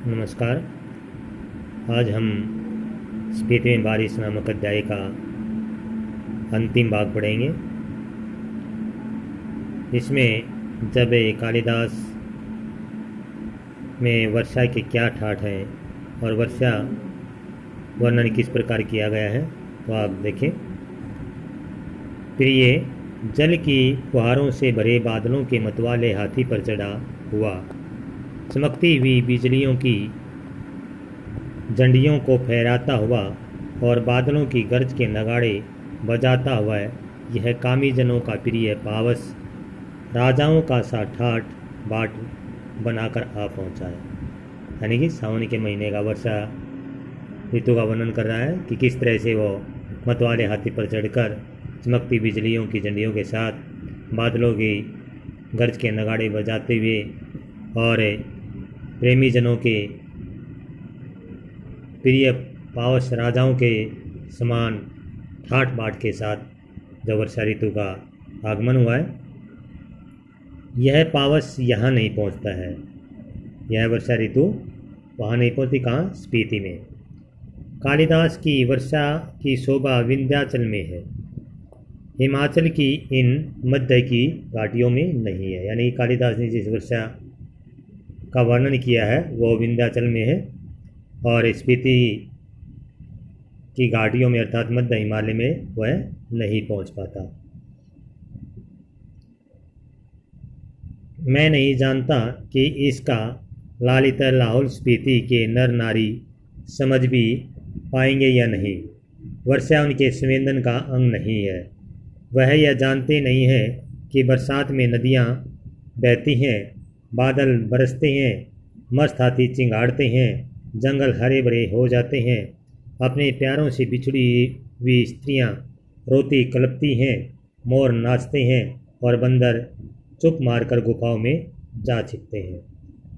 नमस्कार। आज हम स्पीति में बारिश नामक अध्याय का अंतिम भाग पढ़ेंगे। इसमें जब कालिदास में वर्षा के क्या ठाठ हैं और वर्षा वर्णन किस प्रकार किया गया है तो आप देखें। प्रिय जल की फुहारों से भरे बादलों के मतवाले हाथी पर चढ़ा हुआ, चमकती हुई बिजलियों की झंडियों को फहराता हुआ और बादलों की गर्ज के नगाड़े बजाता हुआ यह कामी जनों का प्रिय पावस राजाओं का सा ठाठ बाट बनाकर आ पहुंचा है। यानी कि सावन के महीने का वर्षा ऋतु का वर्णन कर रहा है कि किस तरह से वो मतवाले हाथी पर चढ़कर चमकती बिजलियों की झंडियों के साथ बादलों की गर्ज के नगाड़े बजाते हुए और प्रेमी जनों के प्रिय पावस राजाओं के समान ठाठ बाट के साथ जब वर्षा ऋतु का आगमन हुआ है। यह पावस यहाँ नहीं पहुँचता है, यह वर्षा ऋतु वहाँ नहीं पहुँचती। कहाँ? स्पीति में। कालिदास की वर्षा की शोभा विंध्याचल में है, हिमाचल की इन मध्य की घाटियों में नहीं है। यानी कालिदास ने जिस वर्षा का वर्णन किया है वो विंध्याचल में है और स्पीति की घाटियों में अर्थात मध्य हिमालय में वह नहीं पहुंच पाता। मैं नहीं जानता कि इसका लालित लाहौल स्पीति के नर नारी समझ भी पाएंगे या नहीं। वर्षा उनके संवेदन का अंग नहीं है। वह यह जानते नहीं है कि बरसात में नदियाँ बहती हैं, बादल बरसते हैं, मस्त हाथी चिंगाड़ते हैं, जंगल हरे भरे हो जाते हैं, अपने प्यारों से बिछड़ी हुई स्त्रियां रोती कलपती हैं, मोर नाचते हैं और बंदर चुप मारकर गुफाओं में जा छिपते हैं।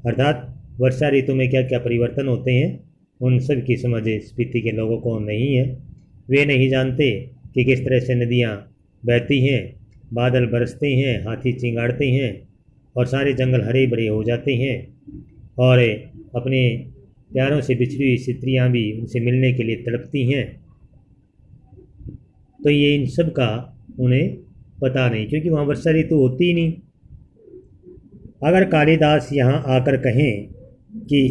अर्थात वर्षा ऋतु में क्या क्या परिवर्तन होते हैं उन सब की समझ स्पीति के लोगों को नहीं है। वे नहीं जानते कि किस तरह से नदियाँ बहती हैं, बादल बरसते हैं, हाथी चिंगाड़ते हैं और सारे जंगल हरे भरे हो जाते हैं और अपने प्यारों से बिछड़ी हुई स्त्रियाँ भी उनसे मिलने के लिए तड़पती हैं। तो ये इन सब का उन्हें पता नहीं, क्योंकि वहाँ वर्षा ऋतु होती ही नहीं। अगर कालिदास यहाँ आकर कहें कि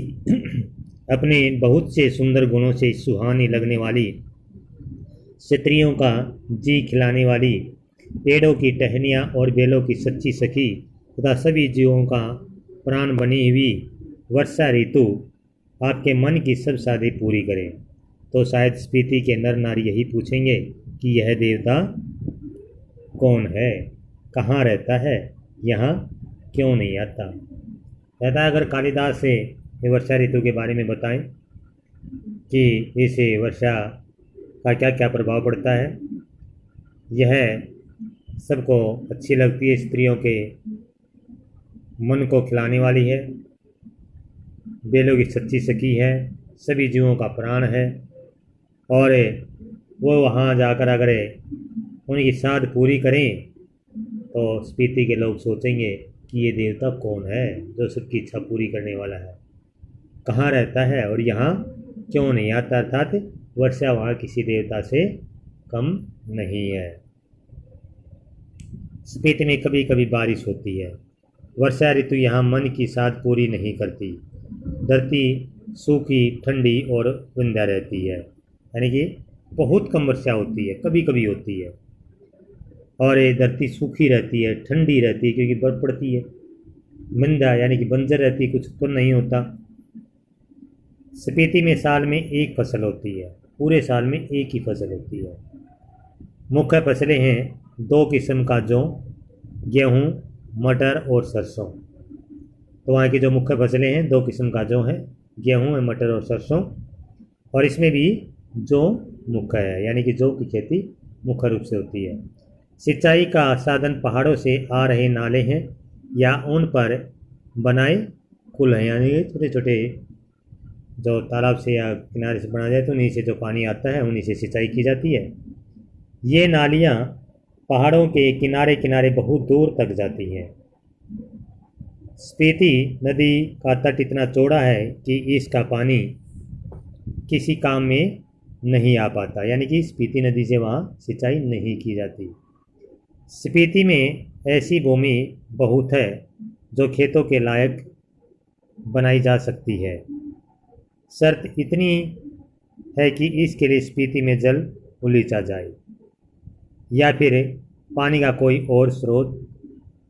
अपने बहुत से सुंदर गुणों से सुहानी लगने वाली स्त्रियों का जी खिलाने वाली, पेड़ों की टहनियाँ और बेलों की सच्ची सखी तथा सभी जीवों का प्राण बनी हुई वर्षा ऋतु आपके मन की सब साधे पूरी करें, तो शायद स्पीति के नर नारी यही पूछेंगे कि यह देवता कौन है, कहाँ रहता है, यहाँ क्यों नहीं आता। कहता अगर कालिदास से वर्षा ऋतु के बारे में बताएं कि इसे वर्षा का क्या क्या प्रभाव पड़ता है, यह सबको अच्छी लगती है, स्त्रियों के मन को खिलाने वाली है, बेलों की सच्ची सखी है, सभी जीवों का प्राण है और वो वहाँ जाकर अगर उनकी साध पूरी करें तो स्पीति के लोग सोचेंगे कि ये देवता कौन है जो सबकी इच्छा पूरी करने वाला है, कहाँ रहता है और यहाँ क्यों नहीं आता। अर्थात वर्षा वहाँ किसी देवता से कम नहीं है। स्पीति में कभी कभी बारिश होती है। वर्षा ऋतु यहाँ मन की साध पूरी नहीं करती। धरती सूखी, ठंडी और विंध्या रहती है, यानी कि बहुत कम वर्षा होती है, कभी कभी होती है। और ये धरती सूखी रहती है, ठंडी रहती है क्योंकि बर्फ पड़ती है। विंध्या यानी कि बंजर रहती है, कुछ उत्पन्न नहीं होता। स्पीति में साल में एक फसल होती है, पूरे साल में एक ही फसल होती है। मुख्य फसलें हैं दो किस्म का जौ, गेहूँ, मटर और सरसों। तो वहाँ की जो मुख्य फसलें हैं दो किस्म का जौ है, गेहूँ, मटर और सरसों। और इसमें भी जौ मुख्य है, यानी कि जौ की खेती मुख्य रूप से होती है। सिंचाई का साधन पहाड़ों से आ रहे नाले हैं या उन पर बनाए कुल हैं, यानी छोटे छोटे जो तालाब से या किनारे से बना जाए तो उन्हीं से जो पानी आता है उन्हीं से सिंचाई की जाती है। ये नालियाँ पहाड़ों के किनारे किनारे बहुत दूर तक जाती हैं। स्पीति नदी का तट इतना चौड़ा है कि इसका पानी किसी काम में नहीं आ पाता, यानी कि स्पीति नदी से वहाँ सिंचाई नहीं की जाती। स्पीति में ऐसी भूमि बहुत है जो खेतों के लायक बनाई जा सकती है। शर्त इतनी है कि इसके लिए स्पीति में जल उलीचा जाए या फिर पानी का कोई और स्रोत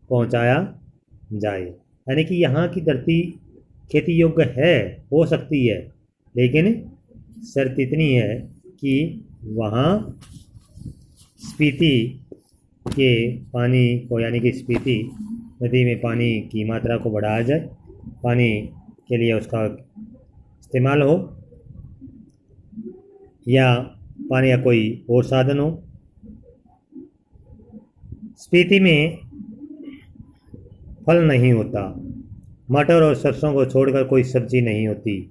पहुंचाया जाए। यानी कि यहाँ की धरती खेती योग्य है, हो सकती है, लेकिन शर्त इतनी है कि वहाँ स्पीति के पानी को, यानी कि स्पीति नदी में पानी की मात्रा को बढ़ाया जाए, पानी के लिए उसका इस्तेमाल हो या पानी का कोई और साधन हो। स्पीति में फल नहीं होता, मटर और सरसों को छोड़कर कोई सब्जी नहीं होती।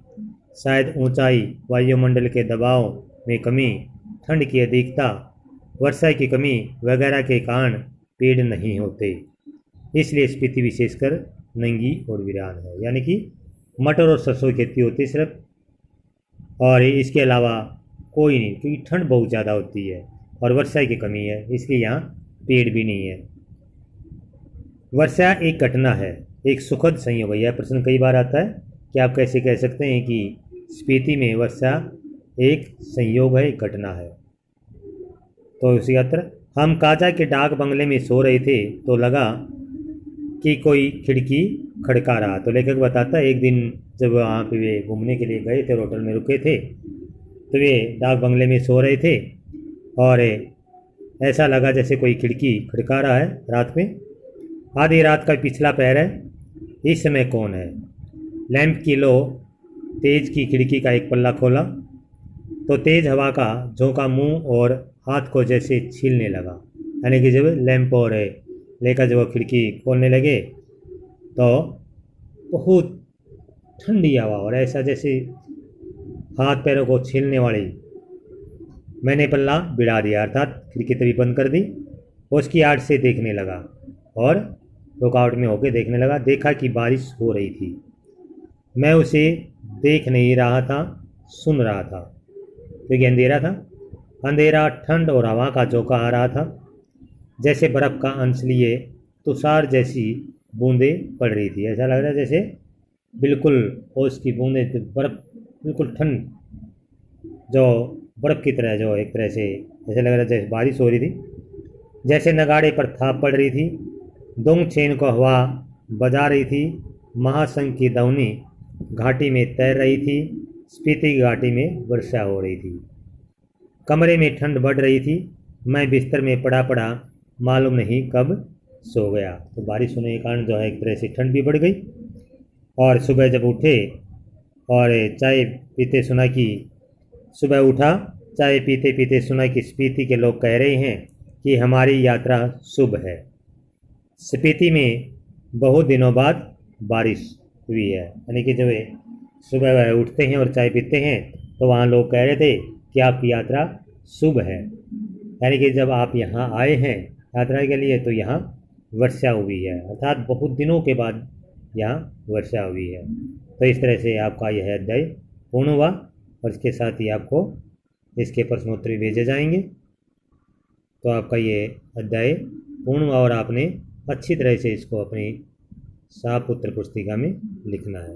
शायद ऊंचाई, वायुमंडल के दबाव में कमी, ठंड की अधिकता, वर्षा की कमी वगैरह के कारण पेड़ नहीं होते। इसलिए स्पीति विशेषकर नंगी और वीरान है। यानी कि मटर और सरसों की खेती होती सिर्फ, और इसके अलावा कोई नहीं, क्योंकि ठंड बहुत ज़्यादा होती है और वर्षा की कमी है, इसलिए यहाँ पेड़ भी नहीं है। वर्षा एक घटना है, एक सुखद संयोग है। यह प्रश्न कई बार आता है कि आप कैसे कह सकते हैं कि स्पीति में वर्षा एक संयोग है, एक घटना है। तो उसी तरह हम काजा के डाक बंगले में सो रहे थे तो लगा कि कोई खिड़की खड़का रहा। तो लेखक बताता है एक दिन जब वहाँ पे वे घूमने के लिए गए थे, होटल में रुके थे, तो वे डाक बंगले में सो रहे थे और ऐसा लगा जैसे कोई खिड़की खड़का रहा है रात में। आधी रात का पिछला पहर है, इस समय कौन है? लैंप की लो तेज की खिड़की का एक पल्ला खोला तो तेज हवा का झोंका मुंह और हाथ को जैसे छीलने लगा। यानी कि जब लैंप और लेकर जब खिड़की खोलने लगे तो बहुत ठंडी हवा और ऐसा जैसे हाथ पैरों को छीलने वाली। मैंने पल्ला बिड़ा दिया, अर्थात खिड़की तभी बंद कर दी। उसकी आड़ से देखने लगा और रुकावट में होकर देखने लगा। देखा कि बारिश हो रही थी। मैं उसे देख नहीं रहा था, सुन रहा था, क्योंकि अंधेरा था। अंधेरा, ठंड और हवा का झोंका आ रहा था, जैसे बर्फ़ का अंश लिए तुषार जैसी बूंदें पड़ रही थी। ऐसा लग रहा है जैसे बिल्कुल ओस की बूंदें, बर्फ़ बिल्कुल ठंड, जो बर्फ़ की तरह, जो एक तरह से ऐसे लग रहा है जैसे बारिश हो रही थी, जैसे नगाड़े पर थाप पड़ रही थी। दोंग छेन को हवा बजा रही थी। महासंघ की दवनी घाटी में तैर रही थी। स्पीति की घाटी में वर्षा हो रही थी। कमरे में ठंड बढ़ रही थी। मैं बिस्तर में पड़ा पड़ा मालूम नहीं कब सो गया। तो बारिश होने के कारण जो है एक तरह से ठंड भी बढ़ गई। और सुबह जब उठे और चाय पीते सुना कि सुबह उठा, चाय पीते पीते सुना कि स्पीति के लोग कह रहे हैं कि हमारी यात्रा शुभ है। स्पीति में बहुत दिनों बाद बारिश हुई है। यानी कि जब सुबह वह उठते हैं और चाय पीते हैं तो वहाँ लोग कह रहे थे कि आपकी यात्रा शुभ है। यानी कि जब आप यहाँ आए हैं यात्रा के लिए तो यहाँ वर्षा हुई है, अर्थात बहुत दिनों के बाद यहाँ वर्षा हुई है। तो इस तरह से आपका यह अध्याय पूर्ण हुआ और इसके साथ ही आपको इसके प्रश्नोत्तरी भेजे जाएंगे। तो आपका ये अध्याय पूर्ण हुआ और आपने अच्छी तरह से इसको अपनी साफ उत्तर पुस्तिका में लिखना है।